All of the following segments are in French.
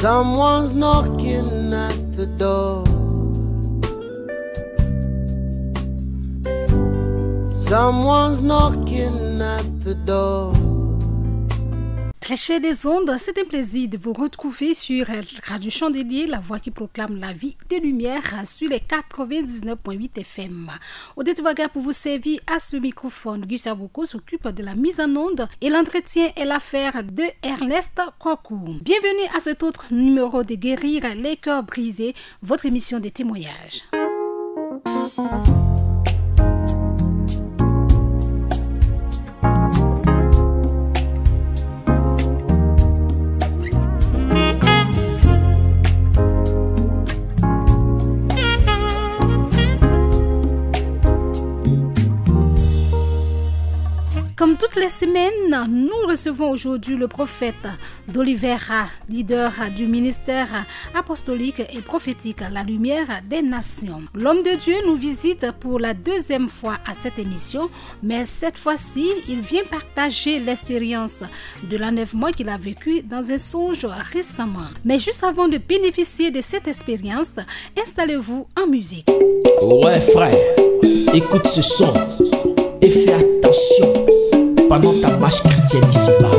Someone's knocking at the door. Someone's knocking at the door. Très chers des ondes, c'est un plaisir de vous retrouver sur Radio Chandelier, la voix qui proclame la vie des lumières sur les 99.8 FM. Odette Vaga pour vous servir à ce microphone. Gustave Boko s'occupe de la mise en onde et l'entretien est l'affaire de Ernest Kwaku. Bienvenue à cet autre numéro de Guérir les cœurs brisés, votre émission de témoignages. Comme toutes les semaines, nous recevons aujourd'hui le prophète d'Olivera, leader du ministère apostolique et prophétique La Lumière des Nations. L'homme de Dieu nous visite pour la deuxième fois à cette émission, mais cette fois-ci, il vient partager l'expérience de l'enlèvement qu'il a vécu dans un songe récemment. Mais juste avant de bénéficier de cette expérience, installez-vous en musique. Ouais frère, écoute ce son et fais attention pendant ta marche chrétienne ici-bas.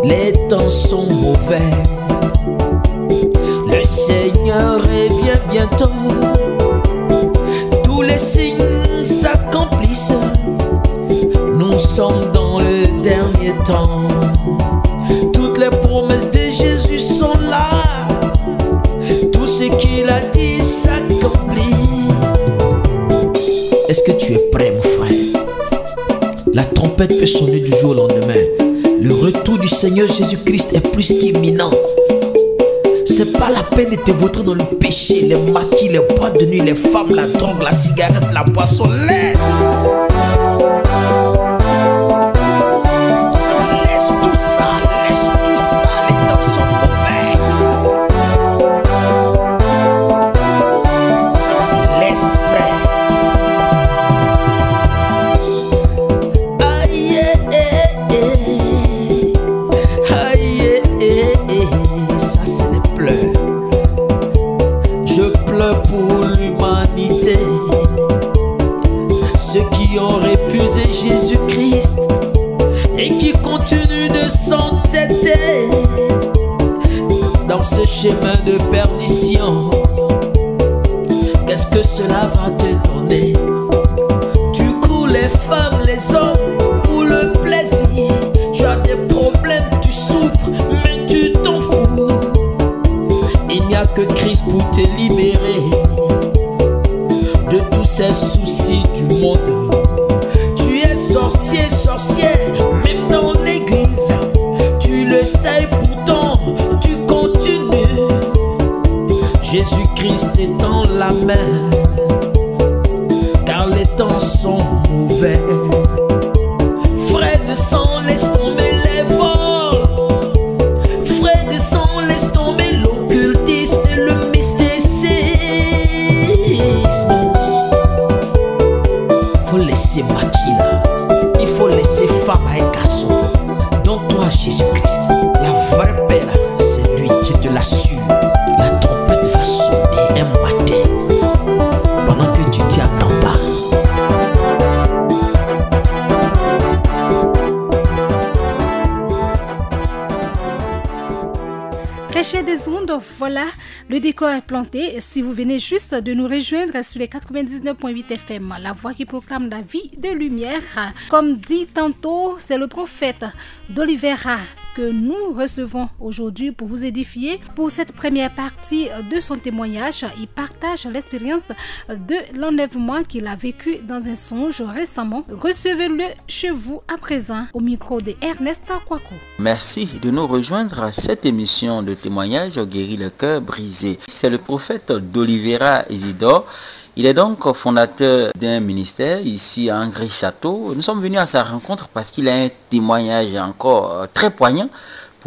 Les temps sont mauvais, le Seigneur revient bientôt, tous les signes s'accomplissent. Nous sommes dans le dernier temps. Toutes les promesses de Jésus sont là. Tout ce qu'il a dit s'accomplit. Est-ce que tu es prêt, mon frère? La trompette peut sonner du jour au lendemain. Le retour du Seigneur Jésus-Christ est plus qu'imminent. C'est pas la peine de te vautrer dans le péché, les maquis, les boîtes de nuit, les femmes, la drogue, la cigarette, la boisson. Laisse tout ça, les temps sont mauvais. Laisse frère. Aïe, ça c'est des pleurs. Je pleure pour l'humanité, ceux qui ont refusé Jésus-Christ et qui continuent de s'entêter dans ce chemin de perdition. Qu'est-ce que cela va te donner? Tu cours les femmes, les hommes pour le plaisir. Tu as des problèmes, tu souffres, mais tu t'en fous. Il n'y a que Christ pour te libérer de tous ces soucis du monde. Tu es sorcier, sorcière, même dans l'église. Tu le sais, pourtant tu continues. Jésus-Christ est dans la main, car les temps sont mauvais. Frère de sang, laisse tomber les vols. Frère de sang, laisse tomber l'occultisme et le mysticisme. Faut laisser Makila, il faut laisser femme et garçon. Donc toi Jésus-Christ, la vraie paix là, c'est lui, je te l'assure. La trompette va sonner un matin pendant que tu t'y attends pas. Très chers des ondes, voilà, le décor est planté. Si vous venez juste de nous rejoindre sur les 99.8 FM, la voix qui proclame la vie de lumière. Comme dit tantôt, c'est le prophète d'Olivera que nous recevons aujourd'hui pour vous édifier. Pour cette première partie de son témoignage, il partage l'expérience de l'enlèvement qu'il a vécu dans un songe récemment. Recevez-le chez vous à présent au micro de Ernest Kwaku. Merci de nous rejoindre à cette émission de témoignage au guéri le cœur brisé. C'est le prophète d'Olivera Isidore. Il est donc fondateur d'un ministère ici à Angers-Château. Nous sommes venus à sa rencontre parce qu'il a un témoignage encore très poignant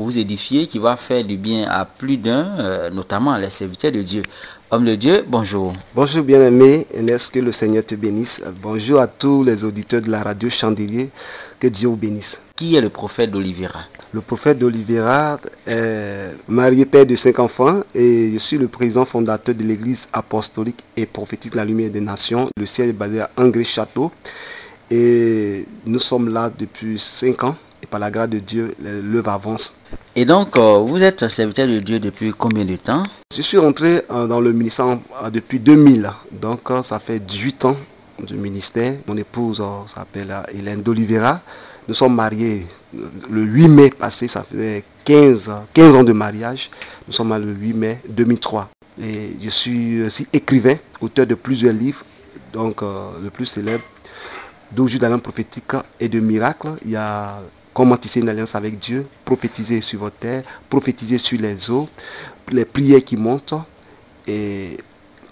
pour vous édifier, qui va faire du bien à plus d'un, notamment les serviteurs de Dieu. Homme de Dieu, bonjour. Bonjour bien-aimé, est-ce que le Seigneur te bénisse. Bonjour à tous les auditeurs de la radio Chandelier, que Dieu vous bénisse. Qui est le prophète d'Oliveira? Le prophète d'Oliveira est marié, père de 5 enfants, et je suis le président fondateur de l'église apostolique et prophétique de la Lumière des Nations. Le siège est basé à Angré-Château et nous sommes là depuis 5 ans. Et par la grâce de Dieu, l'œuvre avance. Et donc, vous êtes serviteur de Dieu depuis combien de temps? Je suis rentré dans le ministère depuis 2000. Donc, ça fait 18 ans du ministère. Mon épouse s'appelle Hélène d'Oliveira. Nous sommes mariés le 8 mai passé. Ça fait 15 ans de mariage. Nous sommes le 8 mai 2003. Et je suis aussi écrivain, auteur de plusieurs livres. Donc, le plus célèbre, 12 jours d'alliance prophétique et de miracles. Il y a Comment tisser une alliance avec Dieu, prophétiser sur votre terre, prophétiser sur les eaux, les prières qui montent et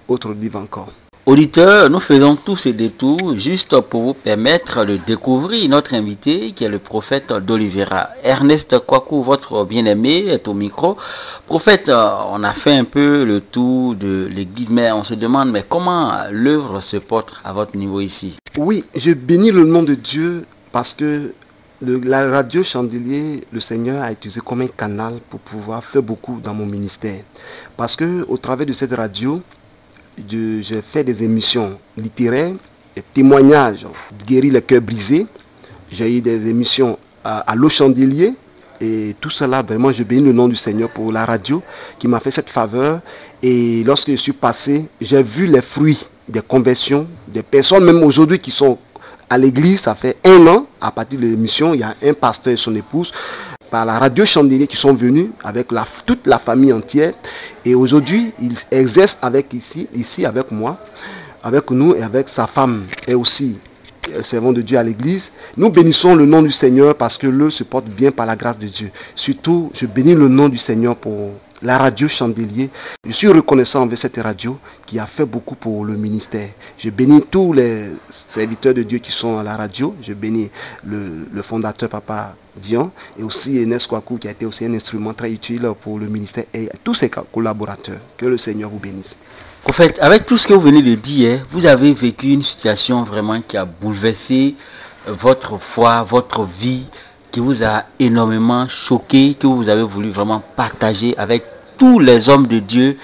autres livres encore. Auditeurs, nous faisons tous ces détours juste pour vous permettre de découvrir notre invité qui est le prophète d'Oliveira. Ernest Kwaku, votre bien-aimé, est au micro. Prophète, on a fait un peu le tour de l'église, mais on se demande mais comment l'œuvre se porte à votre niveau ici? Oui, je bénis le nom de Dieu parce que la radio Chandelier, le Seigneur a utilisé comme un canal pour pouvoir faire beaucoup dans mon ministère. Parce que au travers de cette radio, j'ai fait des émissions littéraires, des témoignages, guérir les cœurs brisés. J'ai eu des émissions à l'eau Chandelier. Et tout cela, vraiment, je bénis le nom du Seigneur pour la radio qui m'a fait cette faveur. Et lorsque je suis passé, j'ai vu les fruits des conversions, des personnes, même aujourd'hui, qui sont à l'église. Ça fait 1 an, à partir de l'émission, il y a un pasteur et son épouse, par la radio Chandelier, qui sont venus avec toute la famille entière. Et aujourd'hui, il exerce ici avec moi, avec nous et avec sa femme, et aussi servant de Dieu à l'église. Nous bénissons le nom du Seigneur parce que l'œuvre se porte bien par la grâce de Dieu. Surtout, je bénis le nom du Seigneur pour la radio Chandelier. Je suis reconnaissant envers cette radio qui a fait beaucoup pour le ministère. Je bénis tous les serviteurs de Dieu qui sont à la radio. Je bénis le fondateur Papa Dion et aussi Ernest Kwaku qui a été aussi un instrument très utile pour le ministère et tous ses collaborateurs. Que le Seigneur vous bénisse. Prophète, avec tout ce que vous venez de dire, vous avez vécu une situation vraiment qui a bouleversé votre foi, votre vie, qui vous a énormément choqué, que vous avez voulu vraiment partager avec tous les hommes de Dieu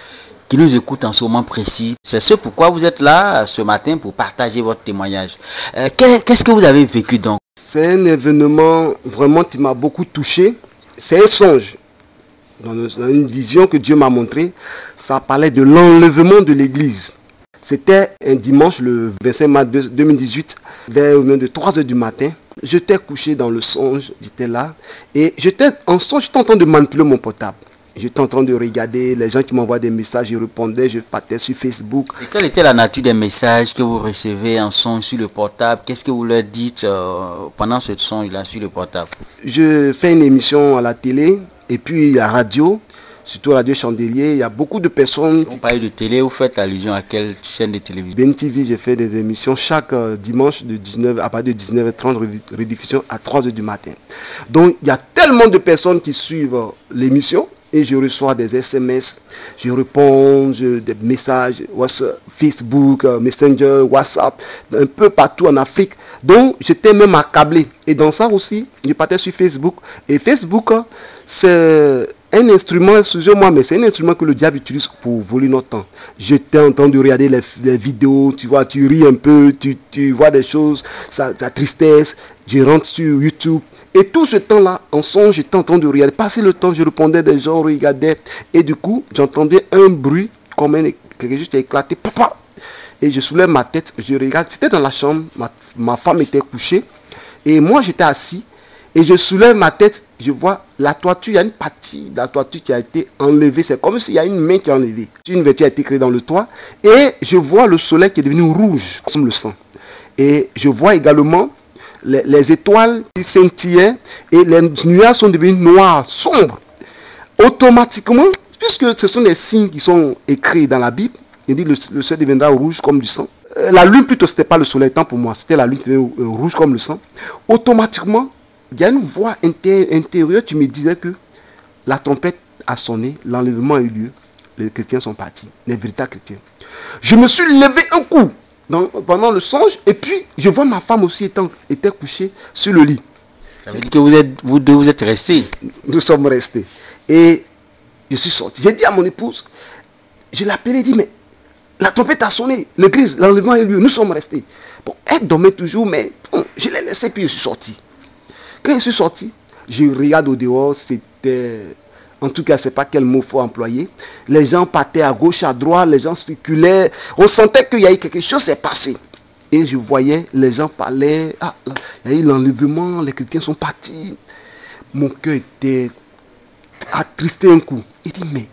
qui nous écoutent en ce moment précis. C'est ce pourquoi vous êtes là ce matin pour partager votre témoignage. Qu'est-ce que vous avez vécu donc? C'est un événement vraiment qui m'a beaucoup touché. C'est un songe. Dans une vision que Dieu m'a montrée, ça parlait de l'enlèvement de l'église. C'était un dimanche, le 25 mars 2018, vers 3 heures du matin. J'étais couché dans le songe, j'étais là. Et j'étais en songe, j'étais en train de manipuler mon portable. J'étais en train de regarder les gens qui m'envoient des messages, je répondais, je partais sur Facebook. Et quelle était la nature des messages que vous recevez en songe sur le portable? Qu'est-ce que vous leur dites pendant ce songe-là sur le portable? Je fais une émission à la télé et puis la radio, surtout Radio Chandelier. Il y a beaucoup de personnes. On parle de télé, vous faites allusion à quelle chaîne de télévision? Ben TV, j'ai fait des émissions chaque dimanche à partir de 19h30, rediffusion à 3h du matin. Donc il y a tellement de personnes qui suivent l'émission. Et je reçois des SMS, je réponds, des messages, WhatsApp, Facebook, Messenger, WhatsApp, un peu partout en Afrique. Donc, j'étais même accablé. Et dans ça aussi, je partais sur Facebook. Et Facebook, c'est un instrument, excusez-moi, mais c'est un instrument que le diable utilise pour voler notre temps. J'étais en train de regarder les vidéos, tu vois, tu ris un peu, tu vois des choses, ta tristesse. Je rentre sur YouTube. Et tout ce temps-là, en songe, j'étais en train de regarder. Passer le temps, je répondais, des gens regardaient. Et du coup, j'entendais un bruit comme quelque chose qui a éclaté. Papa! Et je soulève ma tête, je regarde. C'était dans la chambre, ma femme était couchée. Et moi, j'étais assis. Et je soulève ma tête, je vois la toiture, il y a une partie de la toiture qui a été enlevée. C'est comme s'il y a une main qui est enlevée. Une ouverture a été créée dans le toit. Et je vois le soleil qui est devenu rouge, comme le sang. Et je vois également les étoiles qui scintillaient et les nuages sont devenus noirs, sombres. Automatiquement, puisque ce sont des signes qui sont écrits dans la Bible, il dit le ciel deviendra rouge comme du sang. La lune plutôt, ce n'était pas le soleil, tant pour moi, c'était la lune qui devenait rouge comme le sang. Automatiquement, il y a une voix intérieure qui me disait que la trompette a sonné, l'enlèvement a eu lieu, les chrétiens sont partis, les véritables chrétiens. Je me suis levé un coup pendant le songe, et puis je vois ma femme aussi était couchée sur le lit. Ça veut dire que vous deux êtes restés. Nous sommes restés. Et je suis sorti. J'ai dit à mon épouse, je l'ai appelée, dit, mais la trompette a sonné, l'église, l'enlèvement a eu lieu, nous sommes restés. Bon, elle dormait toujours, mais bon, je l'ai laissée, puis je suis sorti. Quand je suis sorti, je regarde au dehors, c'était... En tout cas, je ne sais pas quel mot il faut employer. Les gens partaient à gauche, à droite, les gens circulaient. On sentait qu'il y a eu quelque chose qui s'est passé. Et je voyais, les gens parlaient. Ah, il y a eu l'enlèvement, les chrétiens sont partis. Mon cœur était attristé un coup. Il dit, mais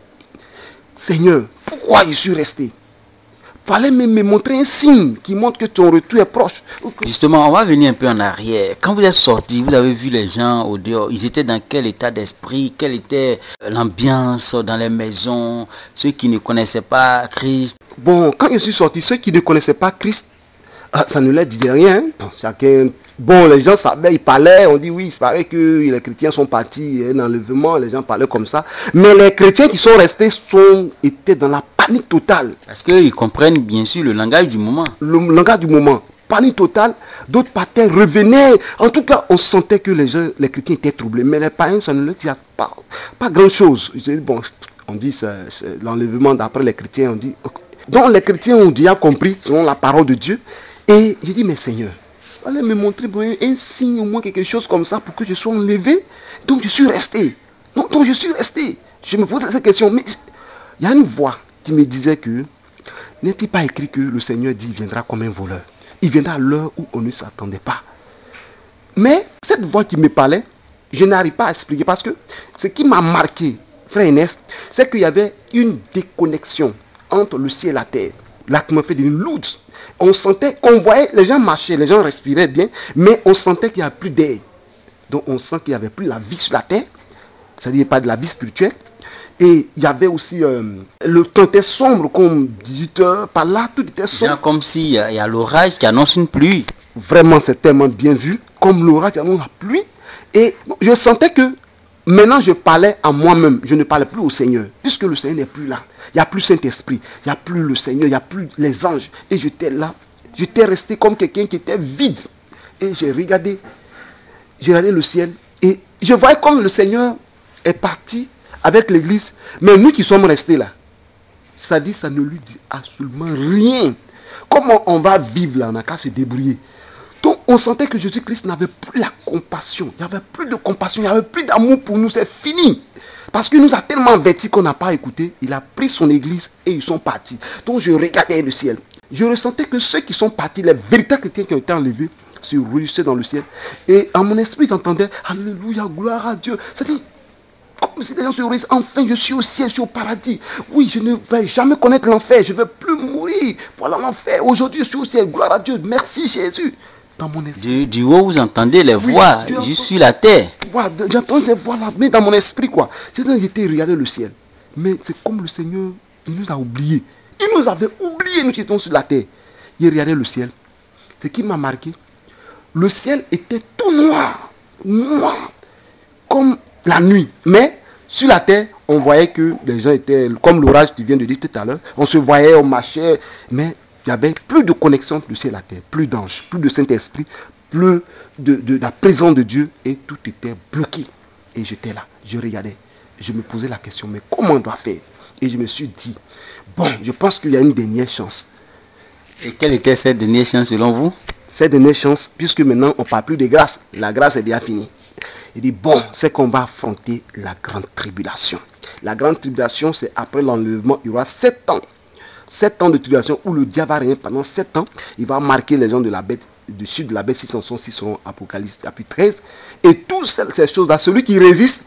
Seigneur, pourquoi je suis resté? Fallait me montrer un signe qui montre que ton retour est proche. Justement, on va venir un peu en arrière. Quand vous êtes sortis, vous avez vu les gens au dehors. Ils étaient dans quel état d'esprit? Quelle était l'ambiance dans les maisons? Ceux qui ne connaissaient pas Christ. Bon, quand je suis sorti, ceux qui ne connaissaient pas Christ, ça ne leur disait rien. Chacun... Bon, les gens savaient, ils parlaient, on dit oui, il paraît que les chrétiens sont partis, un enlèvement, les gens parlaient comme ça. Mais les chrétiens qui sont restés étaient dans la panique totale. Parce qu'ils comprennent bien sûr le langage du moment. Le langage du moment. Panique totale, d'autres partaient, revenaient. En tout cas, on sentait que les chrétiens étaient troublés. Mais les païens, ça ne leur disait pas grand-chose. Bon, on dit l'enlèvement d'après les chrétiens, on dit... Donc les chrétiens ont déjà compris, selon la parole de Dieu. Et j'ai dit, mais Seigneur, allez me montrer un signe, au moins quelque chose comme ça pour que je sois enlevé. Donc je suis resté. Donc je suis resté. Je me posais cette question. Mais il y a une voix qui me disait que n'est-il pas écrit que le Seigneur dit il viendra comme un voleur. Il viendra à l'heure où on ne s'attendait pas. Mais cette voix qui me parlait, je n'arrive pas à expliquer parce que ce qui m'a marqué, frère Ernest, c'est qu'il y avait une déconnexion entre le ciel et la terre. L'atmosphère devient lourde. On sentait, on voyait, les gens marchaient, les gens respiraient bien, mais on sentait qu'il n'y avait plus d'air. Donc on sent qu'il n'y avait plus la vie sur la terre, c'est-à-dire pas de la vie spirituelle. Et il y avait aussi, le temps était sombre, comme 18 heures, par là, tout était sombre. Comme s'il y a l'orage qui annonce une pluie. Vraiment, c'est tellement bien vu, comme l'orage qui annonce la pluie. Et je sentais que, maintenant je parlais à moi-même, je ne parlais plus au Seigneur, puisque le Seigneur n'est plus là. Il n'y a plus Saint-Esprit, il n'y a plus le Seigneur, il n'y a plus les anges. Et j'étais là, j'étais resté comme quelqu'un qui était vide. Et j'ai regardé le ciel et je voyais comme le Seigneur est parti avec l'église. Mais nous qui sommes restés là, c'est-à-dire ça ne lui dit absolument rien. Comment on va vivre là, on n'a qu'à se débrouiller. Donc on sentait que Jésus-Christ n'avait plus la compassion. Il n'y avait plus de compassion, il n'y avait plus d'amour pour nous, c'est fini. Parce qu'il nous a tellement avertis qu'on n'a pas écouté. Il a pris son église et ils sont partis. Donc je regardais le ciel. Je ressentais que ceux qui sont partis, les véritables chrétiens qui ont été enlevés, se réjouissaient dans le ciel. Et en mon esprit, j'entendais Alléluia, gloire à Dieu. C'est-à-dire, comme si les gens se réjouissent, enfin je suis au ciel, je suis au paradis. Oui, je ne vais jamais connaître l'enfer. Je ne vais plus mourir. Voilà l'enfer. Aujourd'hui, je suis au ciel, gloire à Dieu. Merci Jésus. Dans mon esprit. Du haut, vous entendez les voix, juste sur la terre. Voilà, j'entends ces voix-là, mais dans mon esprit, quoi. C'est-à-dire que j'étais regardé le ciel. Mais c'est comme le Seigneur, il nous a oubliés. Il nous avait oubliés, nous qui étions sur la terre. Il regardait le ciel. Ce qui m'a marqué, le ciel était tout noir. Noir. Comme la nuit. Mais sur la terre, on voyait que les gens étaient, comme l'orage que tu viens de dire tout à l'heure, on se voyait, on marchait, mais il n'y avait plus de connexion entre le ciel et la terre, plus d'anges, plus de Saint-Esprit, plus de la présence de Dieu, et tout était bloqué. Et j'étais là, je regardais, je me posais la question, mais comment on doit faire? Et je me suis dit, bon, je pense qu'il y a une dernière chance. Et quelle était cette dernière chance selon vous? Cette dernière chance, puisque maintenant on ne parle plus de grâce, la grâce est déjà finie. Il dit, bon, c'est qu'on va affronter la grande tribulation. La grande tribulation, c'est après l'enlèvement, il y aura 7 ans. 7 ans de tribulation où le diable va régner pendant 7 ans. Il va marquer les gens de la bête, du sud de la bête 666 seront Apocalypse chapitre 13. Et toutes ces choses-là, celui qui résiste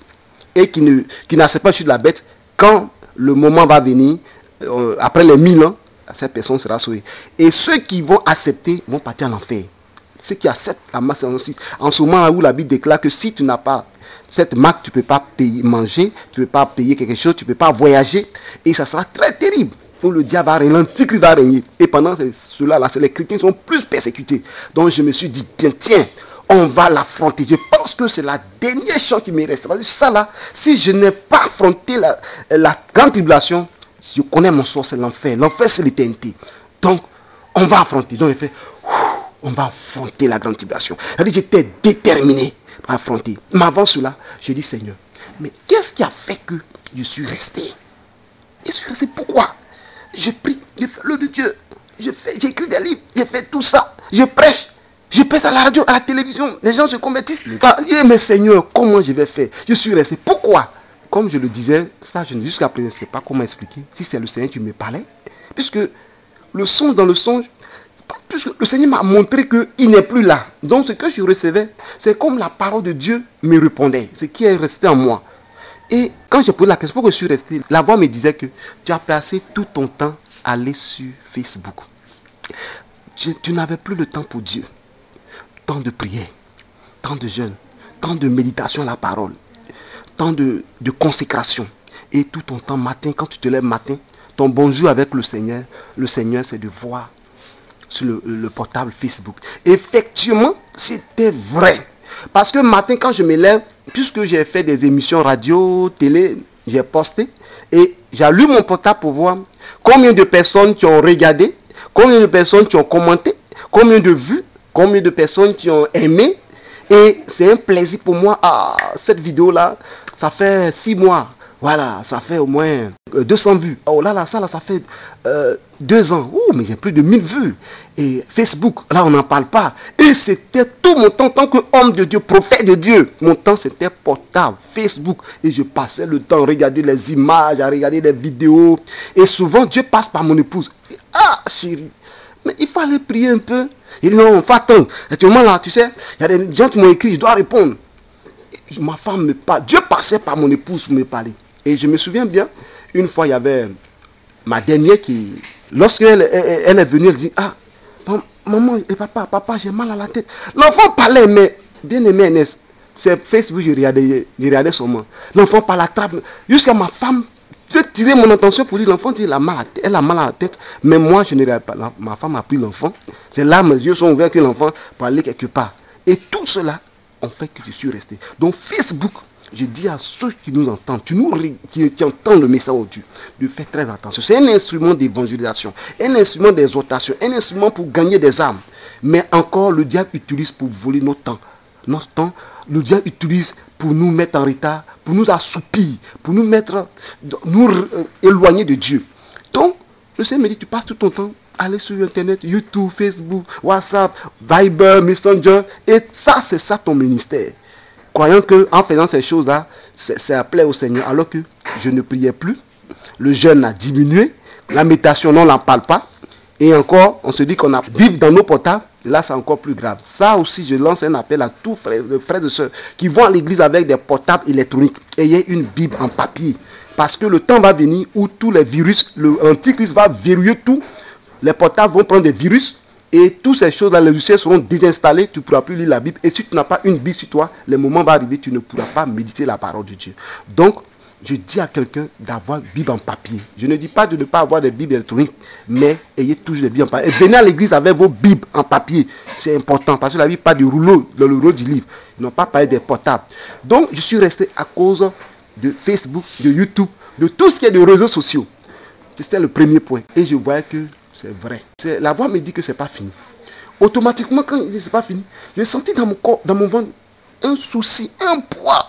et qui n'accepte pas le sud de la bête, quand le moment va venir, après les 1000 ans, cette personne sera sauvée. Et ceux qui vont accepter vont partir en enfer. Ceux qui acceptent la marque 666, en ce moment où la Bible déclare que si tu n'as pas cette marque, tu ne peux pas payer, manger, tu ne peux pas payer quelque chose, tu ne peux pas voyager. Et ça sera très terrible. Le diable va régner, l'antichrist va régner. Et pendant cela, là, les chrétiens sont plus persécutés. Donc je me suis dit, bien, tiens, On va l'affronter. Je pense que c'est la dernière chose qui me reste. Parce que ça là, si je n'ai pas affronté la grande tribulation, je connais mon sort, c'est l'enfer. L'enfer, c'est l'éternité. Donc, on va affronter. Donc, il fait, on va affronter la grande tribulation. C'est-à-dire, j'étais déterminé à affronter. Mais avant cela, j'ai dit, Seigneur, mais qu'est-ce qui a fait que je suis resté? Je suis resté. Pourquoi? Je prie, je fais le de Dieu. J'écris des livres, je fais tout ça. Je prêche. Je pèse à la radio, à la télévision. Les gens se convertissent. Mais Seigneur, comment je vais faire? Je suis resté. Pourquoi? Comme je le disais, ça, jusqu'à présent, je ne sais pas comment expliquer. Si c'est le Seigneur qui me parlait. Puisque le songe, dans le songe, puisque le Seigneur m'a montré qu'il n'est plus là. Donc, ce que je recevais, c'est comme la parole de Dieu me répondait. Ce qui est resté en moi. Et quand je posais la question, pourquoi je suis resté, la voix me disait que tu as passé tout ton temps à aller sur Facebook. Tu n'avais plus le temps pour Dieu. Temps de prière, temps de jeûne, temps de méditation à la parole, temps de consécration. Et tout ton temps matin, quand tu te lèves matin, ton bonjour avec le Seigneur, c'est de voir sur le portable Facebook. Effectivement, c'était vrai. Parce que matin, quand je me lève, puisque j'ai fait des émissions radio, télé, j'ai posté, et j'allume mon portable pour voir combien de personnes qui ont regardé, combien de personnes qui ont commenté, combien de vues, combien de personnes qui ont aimé. Et c'est un plaisir pour moi. Ah, cette vidéo-là, ça fait 6 mois. Voilà, ça fait au moins 200 vues. Oh là là, ça fait 2 ans. Ouh, mais j'ai plus de 1000 vues. Et Facebook, là, on n'en parle pas. Et c'était tout mon temps, en tant qu'homme de Dieu, prophète de Dieu. Mon temps, c'était portable, Facebook. Et je passais le temps à regarder les images, à regarder les vidéos. Et souvent, Dieu passe par mon épouse. Ah, chérie, mais il faut aller prier un peu. Il dit non, faut attendre. Actuellement là, tu sais, il y a des gens qui m'ont écrit, je dois répondre. Ma femme me parle. Dieu passait par mon épouse pour me parler. Et je me souviens bien, une fois, il y avait ma dernière qui, lorsqu'elle est venue, elle dit, ah, maman et papa, j'ai mal à la tête. L'enfant parlait, mais bien aimé Ernest, c'est Facebook, je regardais son nom. L'enfant parlait, attrape, jusqu'à ma femme, je vais tirer mon attention pour dire, l'enfant dit, elle a mal à la tête, mais moi, je ne regarde pas. Ma femme a pris l'enfant, c'est là, mes yeux sont ouverts que l'enfant peut aller quelque part. Et tout cela, on fait que je suis resté. Donc Facebook, je dis à ceux qui nous entendent, qui entendent le message de Dieu, de faire très attention. C'est un instrument d'évangélisation, un instrument d'exhortation, un instrument pour gagner des âmes. Mais encore, le diable utilise pour voler notre temps. Notre temps, le diable utilise pour nous mettre en retard, pour nous assoupir, pour nous éloigner de Dieu. Donc, le Seigneur me dit, tu passes tout ton temps à aller sur Internet, YouTube, Facebook, WhatsApp, Viber, Messenger, et ça, c'est ça ton ministère. Croyant qu'en faisant ces choses-là, ça plaît au Seigneur, alors que je ne priais plus, le jeûne a diminué, la méditation, on n'en parle pas, et encore, on se dit qu'on a Bible dans nos portables, là c'est encore plus grave. Ça aussi, je lance un appel à tous frères et sœurs qui vont à l'église avec des portables électroniques. Ayez une Bible en papier, parce que le temps va venir où tous les virus, l'antichrist va verrouiller tout, les portables vont prendre des virus, et toutes ces choses-là, les logiciels seront désinstallés, tu ne pourras plus lire la Bible. Et si tu n'as pas une Bible sur toi, le moment va arriver, tu ne pourras pas méditer la parole de Dieu. Donc, je dis à quelqu'un d'avoir une Bible en papier. Je ne dis pas de ne pas avoir des Bibles électroniques, mais ayez toujours des Bibles en papier. Et venez à l'église avec vos Bibles en papier. C'est important, parce que la Bible pas du rouleau, dans le rouleau du livre. Ils n'ont pas parlé des portables. Donc, je suis resté à cause de Facebook, de YouTube, de tout ce qui est de réseaux sociaux. C'était le premier point. Et je voyais que c'est vrai. La voix me dit que c'est pas fini. Automatiquement, quand il dit c'est pas fini, j'ai senti dans mon corps, dans mon ventre, un souci, un poids.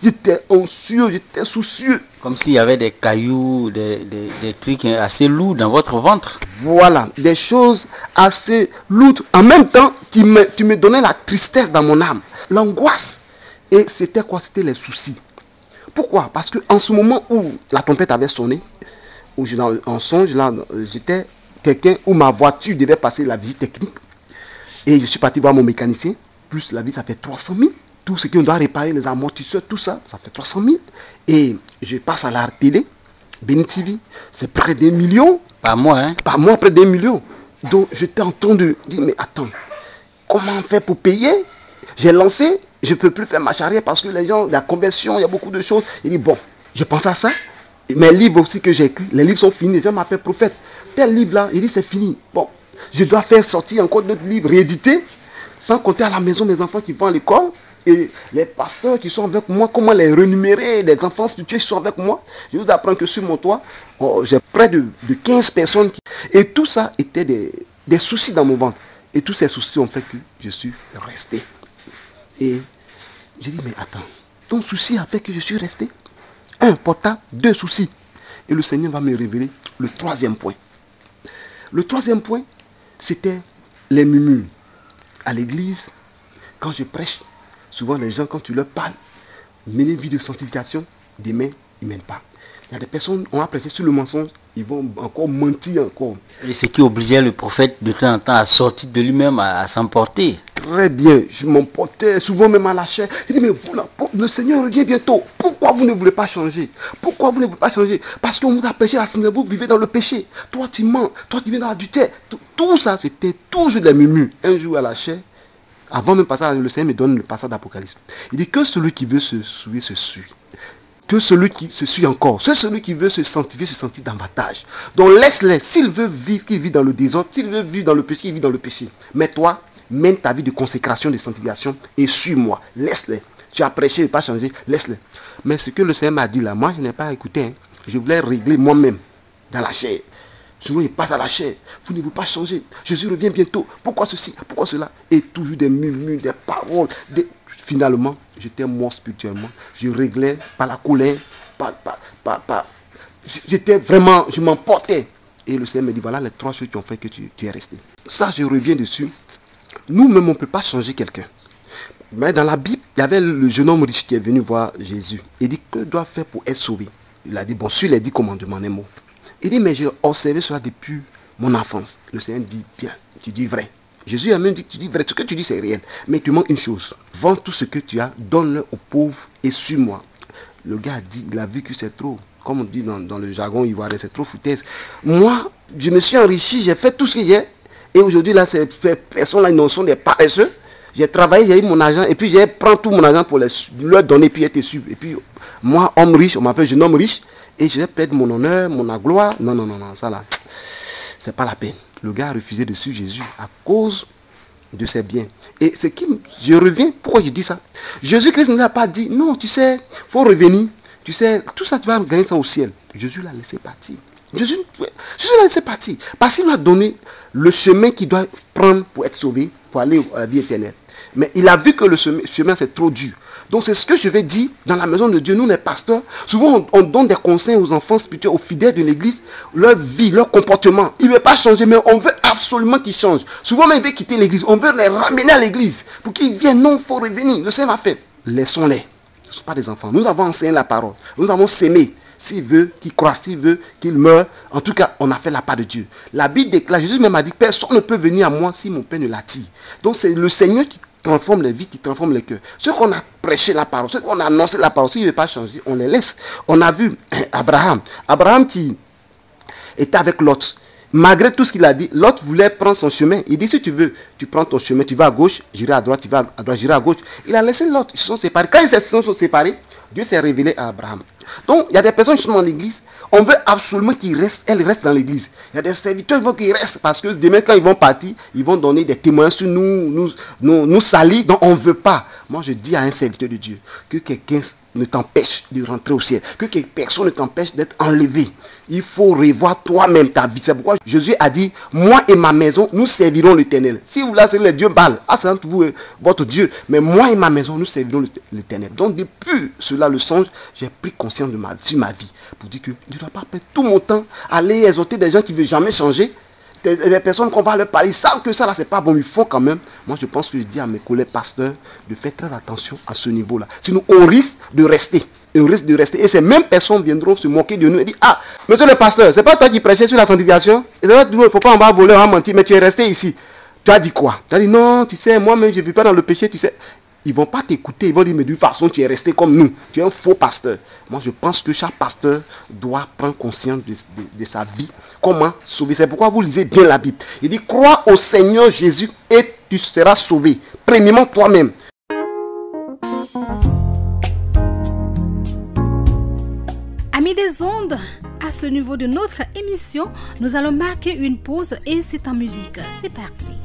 J'étais anxieux, j'étais soucieux. Comme s'il y avait des cailloux, des trucs assez lourds dans votre ventre. Voilà, des choses assez lourdes. En même temps, tu me donnais la tristesse dans mon âme, l'angoisse. Et c'était quoi? C'était les soucis. Pourquoi? Parce qu'en ce moment où la tempête avait sonné, où en songe, là, j'étais quelqu'un où ma voiture devait passer la visite technique. Et je suis parti voir mon mécanicien. Plus la visite, ça fait 300 000. Tout ce qu'on doit réparer, les amortisseurs, tout ça, ça fait 300 000. Et je passe à la télé, Béni TV, c'est près d'1 million. Par mois, hein? Par mois, près d'1 million. Donc, j'étais en train de dire, mais attends, comment on fait pour payer? J'ai lancé, je ne peux plus faire marche arrière parce que les gens, la conversion, il y a beaucoup de choses. Il dit, bon, je pense à ça. Mes livres aussi que j'ai écrits, les livres sont finis. Les gens m'appellent prophète. Tel livre là, il dit c'est fini. Bon, je dois faire sortir encore d'autres livres réédités. Sans compter à la maison mes enfants qui vont à l'école. Et les pasteurs qui sont avec moi, comment les rémunérer, les enfants spirituels qui sont avec moi. Je vous apprends que sur mon toit, j'ai près de 15 personnes. Et tout ça était des soucis dans mon ventre. Et tous ces soucis ont fait que je suis resté. Et j'ai dit, mais attends, ton souci a fait que je suis resté. 1, portable, 2 soucis. Et le Seigneur va me révéler le 3e point. Le 3e point, c'était les murmures. À l'église, quand je prêche, souvent les gens, quand tu leur parles, mener une vie de sanctification, demain, ils ne mènent pas. Il y a des personnes, on a prêché sur le mensonge, ils vont encore mentir encore. Et ce qui obligeait le prophète de temps en temps à sortir de lui-même, à s'emporter. Très bien, je m'emportais souvent même à la chair. Je dis, mais vous là, le Seigneur revient bientôt. Pourquoi vous ne voulez pas changer? Pourquoi vous ne voulez pas changer? Parce qu'on vous a prêché la Seigneur, vous vivez dans le péché. Toi tu mens, toi tu viens dans l'adultère. Tout ça, c'était toujours des murmures. Un jour à la chair, avant même passage, le Seigneur me donne le passage d'Apocalypse. Il dit que celui qui veut se souiller, se suit. Que celui qui se suit encore. Celui qui veut se sanctifier, se sentit davantage. Donc laisse-les. S'il veut vivre, qu'il vit dans le désordre. S'il veut vivre dans le péché, il vit dans le péché. Mais toi, mène ta vie de consécration, de sanctification et suis-moi. Laisse-les. Tu as prêché, pas changé, laisse-les. Mais ce que le Seigneur m'a dit là, moi je n'ai pas écouté. Hein. Je voulais régler moi-même dans la chair. Souvent il passe à la chair. Vous ne voulez pas changer. Jésus revient bientôt. Pourquoi ceci? Pourquoi cela? Et toujours des murmures, des paroles. Finalement, j'étais mort spirituellement. Je réglais par la colère. J'étais vraiment, je m'emportais. Et le Seigneur me dit, voilà les 3 choses qui ont fait que tu es resté. Ça, je reviens dessus. Nous-mêmes, on ne peut pas changer quelqu'un. Mais dans la Bible, il y avait le jeune homme riche qui est venu voir Jésus. Il dit, que doit faire pour être sauvé? Il a dit, bon, sur les 10 commandements, un mot. Il dit, mais j'ai observé cela depuis mon enfance. Le Seigneur dit, bien, tu dis vrai. Jésus a même dit, tu dis vrai. Ce que tu dis, c'est réel. Mais tu manques une chose. Vends tout ce que tu as, donne-le aux pauvres et suis-moi. Le gars a dit, il a vu que c'est trop. Comme on dit dans le jargon ivoirien, c'est trop foutaise. Moi, je me suis enrichi, j'ai fait tout ce que j'ai. Et aujourd'hui, là, ces personnes-là, ils sont des paresseux. J'ai travaillé, j'ai eu mon argent, et puis j'ai pris tout mon argent pour leur donner, puis être su. Et puis, moi, homme riche, on m'appelle jeune homme riche, et je vais perdre mon honneur, mon gloire. Non, ça là, c'est pas la peine. Le gars a refusé de suivre Jésus à cause de ses biens. Et ce qui, je reviens, pourquoi je dis ça? Jésus-Christ ne l'a pas dit, non, tu sais, il faut revenir. Tu sais, tout ça, tu vas gagner ça au ciel. Jésus l'a laissé partir. Jésus l'a laissé partir. Parce qu'il lui a donné le chemin qu'il doit prendre pour être sauvé, pour aller à la vie éternelle. Mais il a vu que le chemin, c'est trop dur. Donc c'est ce que je vais dire dans la maison de Dieu. Nous, les pasteurs, souvent on donne des conseils aux enfants spirituels, aux fidèles de l'église, leur vie, leur comportement. Ils ne veulent pas changer, mais on veut absolument qu'ils changent. Souvent même, ils veulent quitter l'église. On veut les ramener à l'église pour qu'ils viennent. Non, il faut revenir. Le Seigneur a fait. Laissons-les. Ce ne sont pas des enfants. Nous avons enseigné la parole. Nous avons sémé. S'il veut qu'il croit, s'il veut qu'il meure, en tout cas, on a fait la part de Dieu. La Bible déclare, Jésus même a dit, personne ne peut venir à moi si mon Père ne l'attire. Donc c'est le Seigneur qui transforme les vies, qui transforme les cœurs. Ceux qu'on a prêché la parole, ceux qu'on a annoncé la parole, s'il ne veut pas changer, on les laisse. On a vu Abraham qui était avec Lot. Malgré tout ce qu'il a dit, Lot voulait prendre son chemin. Il dit, si tu veux, tu prends ton chemin, tu vas à gauche, j'irai à droite, tu vas à droite, j'irai à gauche. Il a laissé Lot, ils se sont séparés. Quand ils se sont séparés, Dieu s'est révélé à Abraham. Donc, il y a des personnes qui sont dans l'église, on veut absolument qu'ils restent, elles restent dans l'église. Il y a des serviteurs qui veulent qu'ils restent parce que demain, quand ils vont partir, ils vont donner des témoignages sur nous salir. Donc, on ne veut pas. Moi, je dis à un serviteur de Dieu que quelqu'un ne t'empêche de rentrer au ciel, que personne ne t'empêche d'être enlevé. Il faut revoir toi-même ta vie. C'est pourquoi Jésus a dit, moi et ma maison, nous servirons l'Éternel. Si vous là, c'est le Dieu Baal, c'est entre vous et votre Dieu. Mais moi et ma maison, nous servirons l'Éternel. Donc depuis cela, le songe, j'ai pris conscience de ma vie. Pour dire que je ne dois pas perdre tout mon temps à aller exhorter des gens qui ne veulent jamais changer. Des personnes qu'on va leur parler, ils savent que ça là c'est pas bon, ils font quand même. Moi je pense que je dis à mes collègues pasteurs de faire très attention à ce niveau là. Sinon on risque de rester. On risque de rester. Et ces mêmes personnes viendront se moquer de nous et dire, ah, monsieur le pasteur, c'est pas toi qui prêchais sur la sanctification? Il ne faut pas en bas voler, on va mentir, mais tu es resté ici. Tu as dit quoi? Tu as dit non, tu sais, moi-même je ne vis pas dans le péché, tu sais. Ils ne vont pas t'écouter, ils vont dire, mais de toute façon, tu es resté comme nous. Tu es un faux pasteur. Moi, je pense que chaque pasteur doit prendre conscience de sa vie. Comment sauver? C'est pourquoi vous lisez bien la Bible. Il dit, crois au Seigneur Jésus et tu seras sauvé. Premièrement, toi-même. Amis des ondes, à ce niveau de notre émission, nous allons marquer une pause et c'est en musique. C'est parti.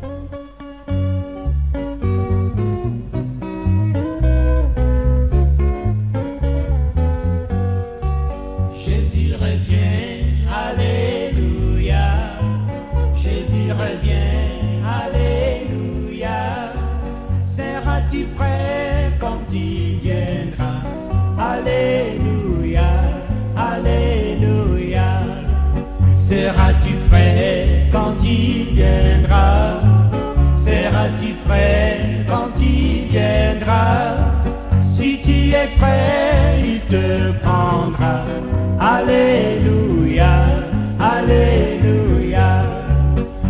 prêt, il te prendra. Alléluia, Alléluia.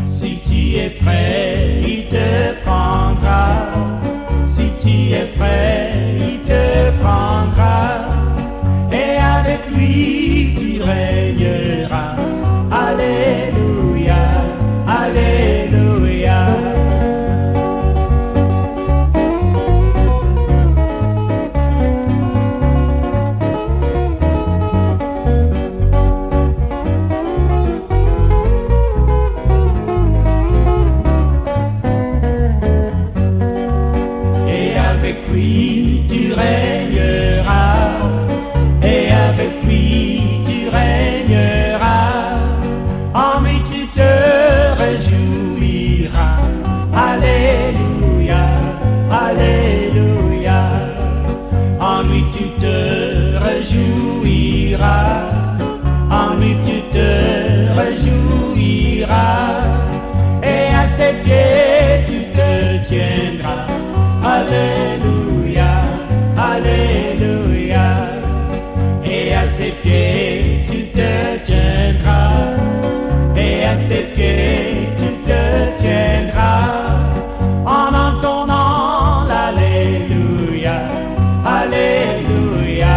Si tu es prêt, il te prendra. Si tu es prêt, il te prendra. Et avec lui, tu régneras. Alléluia, Alléluia. Lui tu régneras, et avec lui tu régneras, en lui tu te réjouiras. Alléluia, Alléluia, en lui tu te réjouiras, en lui tu te réjouiras, et à ses pieds tu te tiendras. Alléluia, Alléluia, et à ses pieds tu te tiendras, et à ses pieds tu te tiendras, en entonnant l'Alléluia, Alléluia,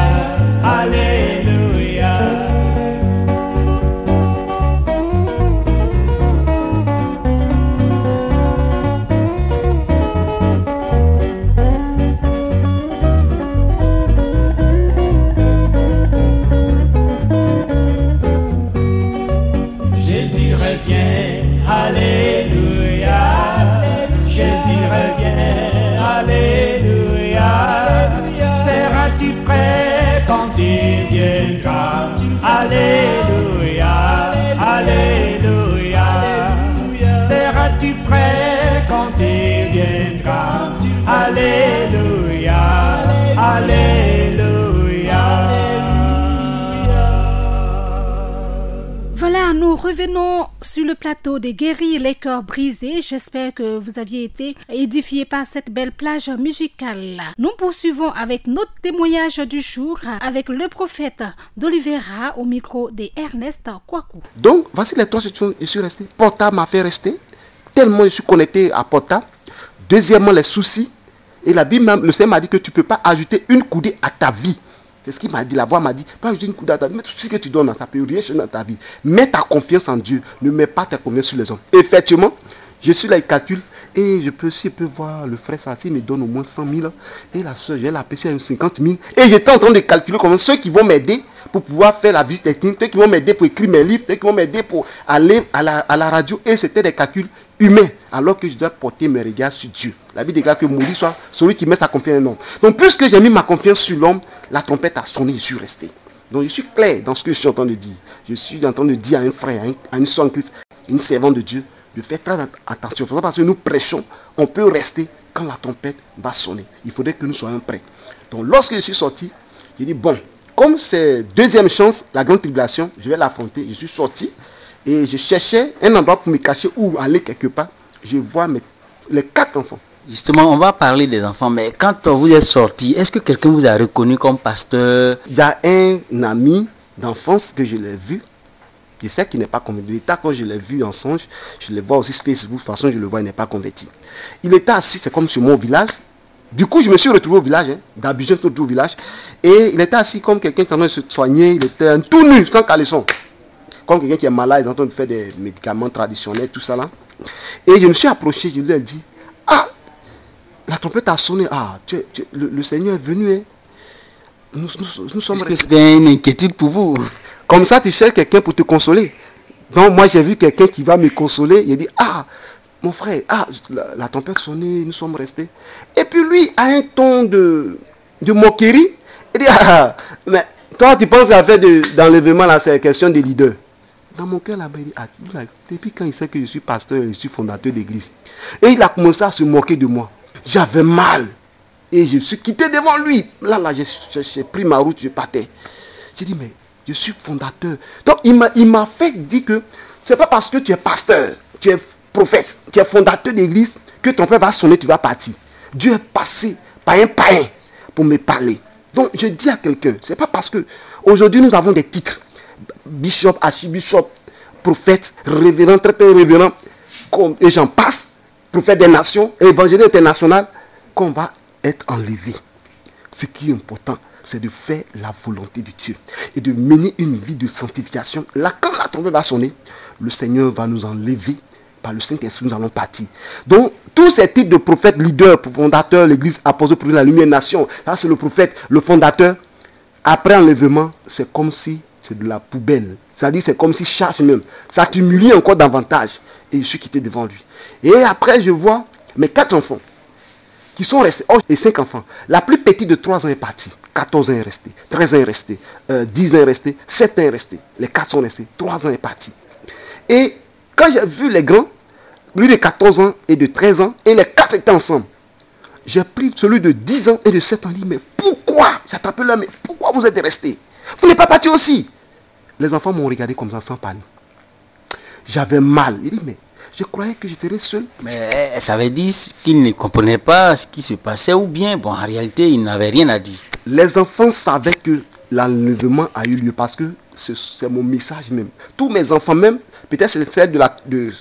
Alléluia. Alléluia, Jésus revient, Alléluia, seras-tu prêt quand il viendra? Alléluia, Alléluia, seras-tu prêt quand il viendra? Alléluia, Alléluia. Voilà, nous revenons sur le plateau des guéris, les cœurs brisés. J'espère que vous aviez été édifiés par cette belle plage musicale. Nous poursuivons avec notre témoignage du jour avec le prophète d'Olivera au micro de Ernest Kwaku. Donc, voici les 3 situations. Je suis resté. Portable m'a fait rester. Tellement je suis connecté à portable. Deuxièmement, les soucis. Et la Bible, même, le Seigneur m'a dit que tu ne peux pas ajouter une coudée à ta vie. C'est ce qu'il m'a dit. La voix m'a dit, pas ajouter une coudée à ta vie. Mais tout ce que tu donnes, ça peut rien changer dans ta vie. Mets ta confiance en Dieu. Ne mets pas ta confiance sur les hommes. Effectivement, je suis là, il calcule. Et je peux voir le frère Sassi me donne au moins 100 000. Et la soeur, je vais l'appeler à 50 000. Et j'étais en train de calculer comment ceux qui vont m'aider pour pouvoir faire la visite technique, ceux qui vont m'aider pour écrire mes livres, ceux qui vont m'aider pour aller à la radio. Et c'était des calculs humains. Alors que je dois porter mes regards sur Dieu. La Bible déclare que maudit soit celui qui met sa confiance en l'homme. Donc puisque j'ai mis ma confiance sur l'homme, la trompette a sonné, je suis resté. Donc je suis clair dans ce que je suis en train de dire. Je suis en train de dire à un frère, à une soeur en Christ, une servante de Dieu, de faire très attention. Parce que nous prêchons, on peut rester quand la trompette va sonner. Il faudrait que nous soyons prêts. Donc lorsque je suis sorti, j'ai dit bon, comme c'est deuxième chance, la grande tribulation, je vais l'affronter. Je suis sorti et je cherchais un endroit pour me cacher ou aller quelque part. Je vois les 4 enfants. Justement, on va parler des enfants, mais quand vous êtes sorti, est-ce que quelqu'un vous a reconnu comme pasteur? Il y a un ami d'enfance que je l'ai vu. Je sais qu'il n'est pas converti. L'état, quand je l'ai vu en songe, je le vois aussi sur Facebook. De toute façon, je le vois, il n'est pas converti. Il était assis, c'est comme sur mon village. Du coup, je me suis retrouvé au village. D'Abidjan, je me suis retrouvé au village. Et il était assis comme quelqu'un qui est en train de se soigner. Il était tout nu, sans caleçon. Comme quelqu'un qui est malade, il est en train de faire des médicaments traditionnels, tout ça là. Et je me suis approché, je lui ai dit, ah, la trompette a sonné. Ah, le Seigneur est venu. Hein. Nous sommes restés. C'était une inquiétude pour vous. Comme ça, tu cherches quelqu'un pour te consoler. Donc, moi, j'ai vu quelqu'un qui va me consoler. Il dit, ah, mon frère, ah, la trompette sonnait, nous sommes restés. Et puis, lui, a un ton de moquerie. Il dit, ah, mais toi, tu penses à faire d'enlèvement, là, c'est question de leader. Dans mon cœur, là-bas, il dit, ah, depuis quand il sait que je suis pasteur, je suis fondateur d'église. Et il a commencé à se moquer de moi. J'avais mal. Et je suis quitté devant lui. Là, j'ai pris ma route, je partais. J'ai dit, mais je suis fondateur. Donc, il m'a fait dire que c'est pas parce que tu es pasteur, tu es prophète, tu es fondateur d'église, que ton frère va sonner, tu vas partir. Dieu est passé par un païen pour me parler. Donc je dis à quelqu'un, c'est pas parce que aujourd'hui nous avons des titres, bishop, archibishop, prophète, révérend, très révérend, et j'en passe, prophète des nations, évangéliste international, qu'on va être enlevé. Ce qui est important, c'est de faire la volonté de Dieu et de mener une vie de sanctification. Là, quand la trompette va sonner, le Seigneur va nous enlever. Par le Saint-Esprit, nous allons partir. Donc, tous ces titres de prophètes, leaders, fondateurs, l'église, apôtre, pour la lumière, nation, ça c'est le prophète, le fondateur. Après enlèvement, c'est comme si c'est de la poubelle. C'est-à-dire, c'est comme si charge même. Ça t'humilie encore davantage. Et je suis quitté devant lui. Et après, je vois mes 4 enfants qui sont restés. Oh, et 5 enfants. La plus petite de 3 ans est partie. 14 ans est resté. 13 ans est resté. 10 ans est resté. 7 ans est resté. Les 4 sont restés. 3 ans est parti. Et quand j'ai vu les grands, lui de 14 ans et de 13 ans, et les 4 étaient ensemble, j'ai pris celui de 10 ans et de 7 ans. Il dit, mais pourquoi? J'ai attrapé là, mais pourquoi vous êtes restés? Vous n'êtes pas partis aussi? Les enfants m'ont regardé comme ça sans parler. J'avais mal. Il dit, mais je croyais que j'étais seul. Mais ça veut dire qu'ils ne comprenaient pas ce qui se passait ou bien, bon, en réalité, ils n'avaient rien à dire. Les enfants savaient que l'enlèvement a eu lieu parce que c'est mon message même. Tous mes enfants même, peut-être c'est celle de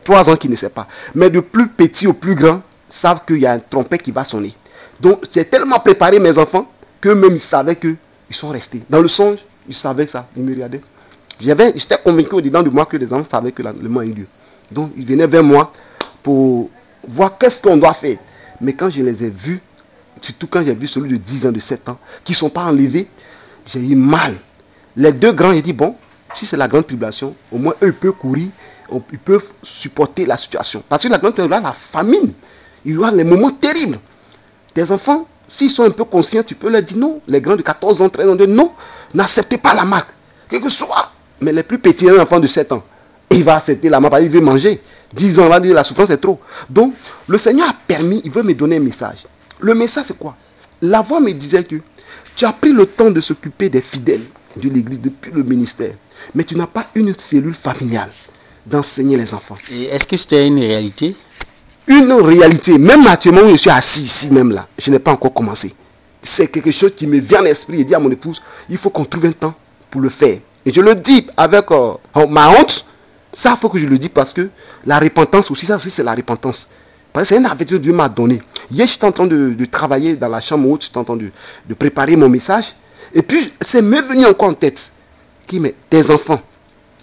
3 ans qui ne sait pas. Mais de plus petit au plus grand, savent qu'il y a un trompette qui va sonner. Donc j'ai tellement préparé mes enfants qu'eux-mêmes ils savaient qu'ils sont restés. Dans le songe, ils savaient ça. Ils me regardaient. J'étais convaincu au-dedans de moi que les enfants savaient que l'enlèvement a eu lieu. Donc ils venaient vers moi pour voir qu'est-ce qu'on doit faire. Mais quand je les ai vus, surtout quand j'ai vu celui de 10 ans, de 7 ans, qui ne sont pas enlevés, j'ai eu mal. Les 2 grands, j'ai dit, bon, si c'est la grande tribulation, au moins eux, ils peuvent courir, ils peuvent supporter la situation. Parce que la grande tribulation, la famine, il y a les moments terribles. Tes enfants, s'ils sont un peu conscients, tu peux leur dire non. Les grands de 14 ans, 13 ans, non, n'acceptez pas la marque. Quel que soit. Mais les plus petits, un enfant de 7 ans, il va accepter la marque, il veut manger. 10 ans, il va dire la souffrance est trop. Donc, le Seigneur a permis, il veut me donner un message. Le message, c'est quoi? La voix me disait que tu as pris le temps de s'occuper des fidèles de l'église depuis le ministère, mais tu n'as pas une cellule familiale d'enseigner les enfants. Et est-ce que c'était une réalité? Une réalité, même actuellement où je suis assis ici même là, je n'ai pas encore commencé. C'est quelque chose qui me vient à l'esprit et dit à mon épouse, il faut qu'on trouve un temps pour le faire. Et je le dis avec ma honte, ça il faut que je le dise parce que la repentance aussi, ça aussi c'est la repentance. Parce que c'est une avertissement que Dieu m'a donné. Hier j'étais en train de travailler dans la chambre haute, j'étais en train de préparer mon message. Et puis, c'est me venu encore en tête. Qui met tes enfants.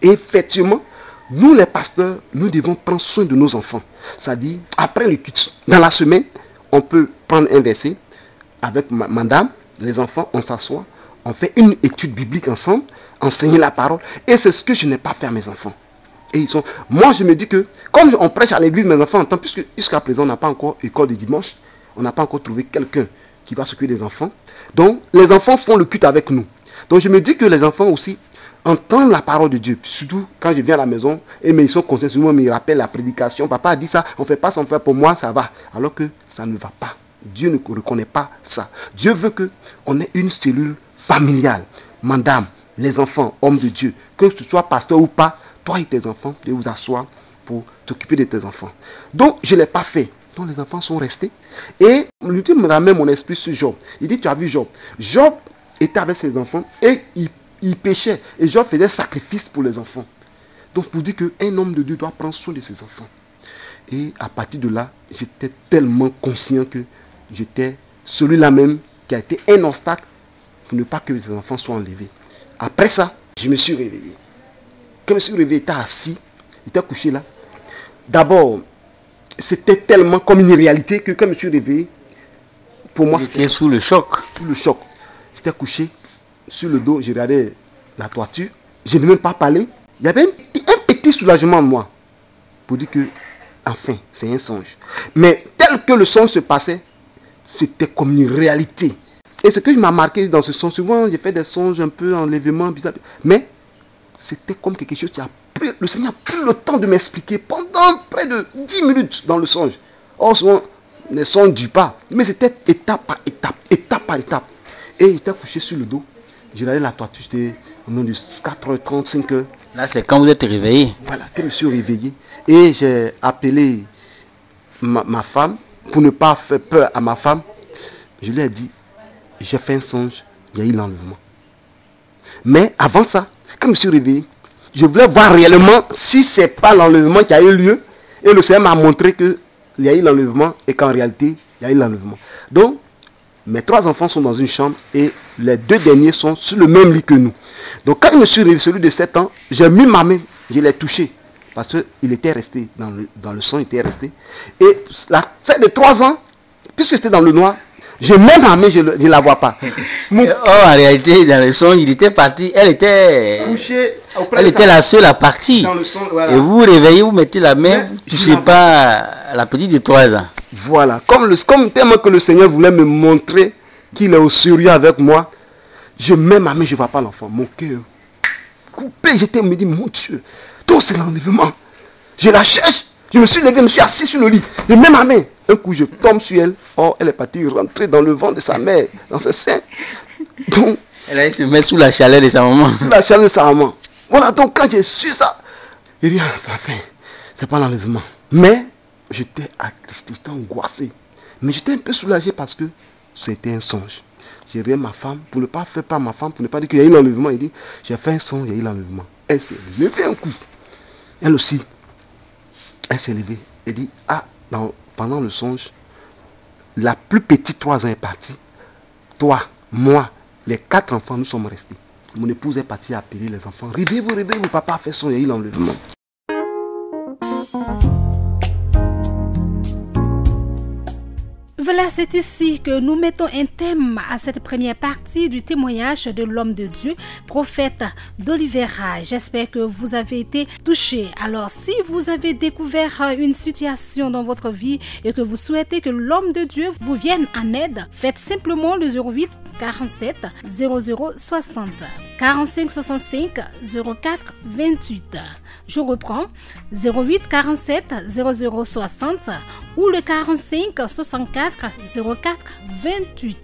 Et effectivement, nous les pasteurs, nous devons prendre soin de nos enfants. C'est-à-dire, après le culte, dans la semaine, on peut prendre un verset avec madame, les enfants, on s'assoit, on fait une étude biblique ensemble, enseigner la parole. Et c'est ce que je n'ai pas fait à mes enfants. Et ils sont. Moi, je me dis que, comme on prêche à l'église, mes enfants entendent, puisque jusqu'à présent, on n'a pas encore école de dimanche, on n'a pas encore trouvé quelqu'un qui va s'occuper des enfants. Donc, les enfants font le culte avec nous. Donc, je me dis que les enfants aussi entendent la parole de Dieu. Surtout quand je viens à la maison, et mais ils sont conscients, souvent ils me rappellent la prédication. Papa a dit ça, on ne fait pas sans faire pour moi, ça va. Alors que ça ne va pas. Dieu ne reconnaît pas ça. Dieu veut qu'on ait une cellule familiale. Madame, les enfants, hommes de Dieu, que tu sois pasteur ou pas, toi et tes enfants, de vous asseoir pour t'occuper de tes enfants. Donc, je ne l'ai pas fait. Donc les enfants sont restés. Et Dieu me ramène mon esprit sur Job. Il dit, tu as vu Job. Job était avec ses enfants et il péchait. Et Job faisait sacrifice pour les enfants. Donc pour dire qu'un homme de Dieu doit prendre soin de ses enfants. Et à partir de là, j'étais tellement conscient que j'étais celui-là même qui a été un obstacle pour ne pas que les enfants soient enlevés. Après ça, je me suis réveillé. Quand je me suis réveillé, il était assis, il était couché là. D'abord, c'était tellement comme une réalité que quand je me suis réveillé, pour moi, c'était sous le choc. Sous le choc. J'étais couché sur le dos, je regardais la toiture. Je n'ai même pas parlé. Il y avait un petit soulagement en moi. Pour dire que, enfin, c'est un songe. Mais tel que le songe se passait, c'était comme une réalité. Et ce que je m'ai marqué dans ce songe, souvent j'ai fait des songes un peu enlèvement, bizarre. Mais c'était comme quelque chose qui a pris, le Seigneur a pris le temps de m'expliquer pendant près de 10 minutes dans le songe. Or, souvent, les songes ne durent pas. Mais c'était étape par étape, étape par étape. Et j'étais couché sur le dos. J'ai regardé la toiture, j'étais au nom de 4h30, 5h. Là, c'est quand vous êtes réveillé. Voilà, que je me suis réveillé. Et j'ai appelé ma femme, pour ne pas faire peur à ma femme. Je lui ai dit, j'ai fait un songe, il y a eu l'enlèvement. Mais avant ça, quand je me suis réveillé, je voulais voir réellement si ce n'est pas l'enlèvement qui a eu lieu. Et le Seigneur m'a montré qu'il y a eu l'enlèvement et qu'en réalité, il y a eu l'enlèvement. Donc, mes 3 enfants sont dans une chambre et les 2 derniers sont sur le même lit que nous. Donc, quand je me suis réveillé, celui de 7 ans, j'ai mis ma main, je l'ai touché. Parce qu'il était resté, dans le sang, il était resté. Et celle de 3 ans, puisque c'était dans le noir, je mets ma main, je ne la vois pas. En réalité, dans le son, il était parti. Elle était couchée. Elle était la seule à partir. Voilà. Et vous vous réveillez, vous mettez la main, je ne sais pas, la petite de 3 ans. Voilà. Comme tellement que le Seigneur voulait me montrer qu'il est au sérieux avec moi, je mets ma main, je ne vois pas l'enfant. Mon cœur coupé, j'étais, me dit, mon Dieu, donc c'est l'enlèvement. Je la cherche. Je me suis levé, je me suis assis sur le lit. Je mets ma main. Un coup, je tombe sur elle. Oh, elle est partie rentrer dans le ventre de sa mère, dans ses seins. Donc, elle se met sous la chaleur de sa maman. Sous la chaleur de sa maman. Voilà, donc quand j'ai su ça, il dit, enfin, c'est pas l'enlèvement. Mais, j'étais attristé, j'étais angoissé. Mais j'étais un peu soulagé parce que c'était un songe. J'ai réveillé ma femme, pour ne pas faire par ma femme, pour ne pas dire qu'il y a eu l'enlèvement. Il dit, j'ai fait un songe, il y a eu l'enlèvement. Elle s'est levée un coup. Elle aussi. Elle s'est levée. Elle dit, pendant le songe, la plus petite 3 ans est partie. Toi, moi, les 4 enfants, nous sommes restés. Mon épouse est partie appeler les enfants. Réveillez-vous, réveillez-vous, papa a fait son, il y a eu l'enlèvement. Voilà, c'est ici que nous mettons un thème à cette première partie du témoignage de l'homme de Dieu, prophète d'Olivera. J'espère que vous avez été touchés. Alors, si vous avez découvert une situation dans votre vie et que vous souhaitez que l'homme de Dieu vous vienne en aide, faites simplement le 08 47 00 60 45 65 04 28. Je reprends 08 47 00 60 ou le 45 64 04 28.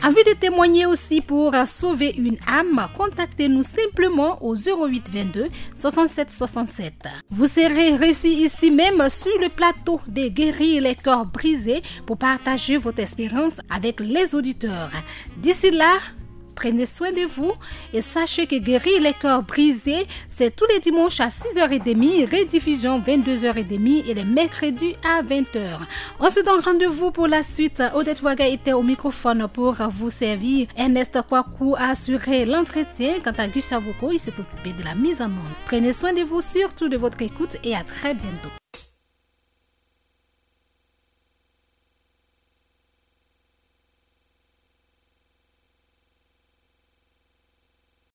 Envie de témoigner aussi pour sauver une âme, contactez-nous simplement au 08 22 67 67. Vous serez reçus ici même sur le plateau des Guérir les cœurs brisés pour partager votre expérience avec les auditeurs. D'ici là, prenez soin de vous et sachez que Guérir les cœurs brisés, c'est tous les dimanches à 6h30, rediffusion 22h30 et les mercredis à 20h. On se donne rendez-vous pour la suite. Odette Waga était au microphone pour vous servir. Ernest Kwaku a assuré l'entretien. Quant à Gustavo Boko, il s'est occupé de la mise en onde. Prenez soin de vous, surtout de votre écoute et à très bientôt.